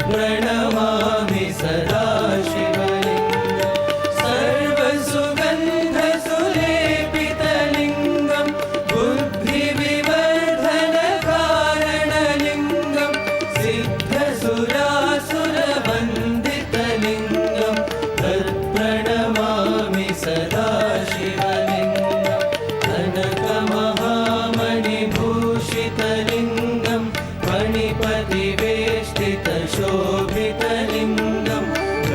तत्प्रणमामि सदा शिवलिङ्गं सर्वसुगन्धसुलेपितलिङ्गं बुद्धिविवर्धनकारणलिङ्गं सिद्धसुरासुरवन्दितलिङ्गं तत्प्रणमामि सदा शिवलिङ्गं कनकमहामणिभूषितलिङ्गं मणिपतिवेष्टितशोभितलिङ्गं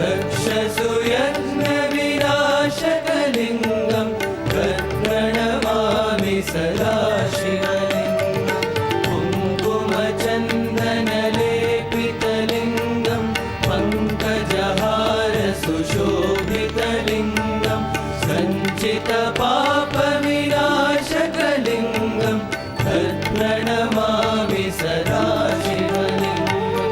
रक्षसुयज्ञविनाशकलिङ्गं तत्प्रणमामि सदा शिवलिङ्गं कुङ्कुमचन्दनलेपितलिङ्गं पङ्कजहारसुशोभितलिङ्गं सञ्चितपापविनाशकलिङ्गं तत्प्रणमामि सदा शिवलिङ्गं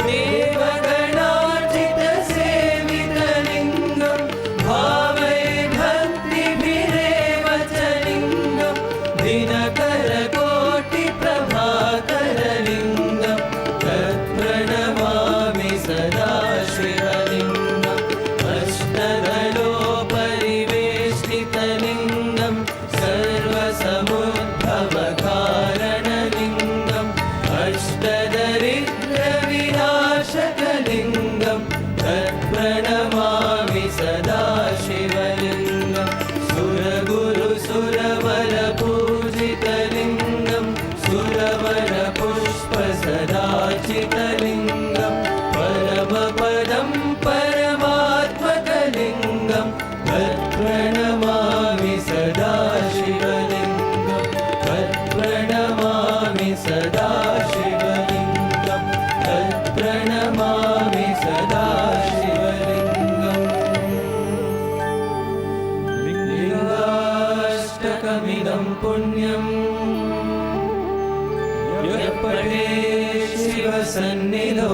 देवगणार्चितसेवितलिङ्गं भावये भक्तिभिरेव च लिङ्गं दिनकरकोटिप्रभाकरलिङ्गं तत्प्रणमामि सदा शिवलिङ्गम् अष्टदलोपरिवेष्टितलिङ्गं सर्वसमुद्भवकारणलिङ्गम् अष्टदरिद्रविनाशकलिङ्गं तत्प्रणमामि सदा शिवलिङ्गं सुरगुरुसुरवरपूजितलिङ्गं सुरवरपुष्पसदाचितलिङ्गं परमपदं परमात्मकलिङ्गं तत्प्रणमामि सदा शिवलिङ्गं तत्प्रणमामि सदा शिवलिङ्गं तत्प्रणमामि सदा शिवलिङ्गम् लिङ्गाष्टकमिदं पुण्यम् यः पठेत् शिवसन्निधौ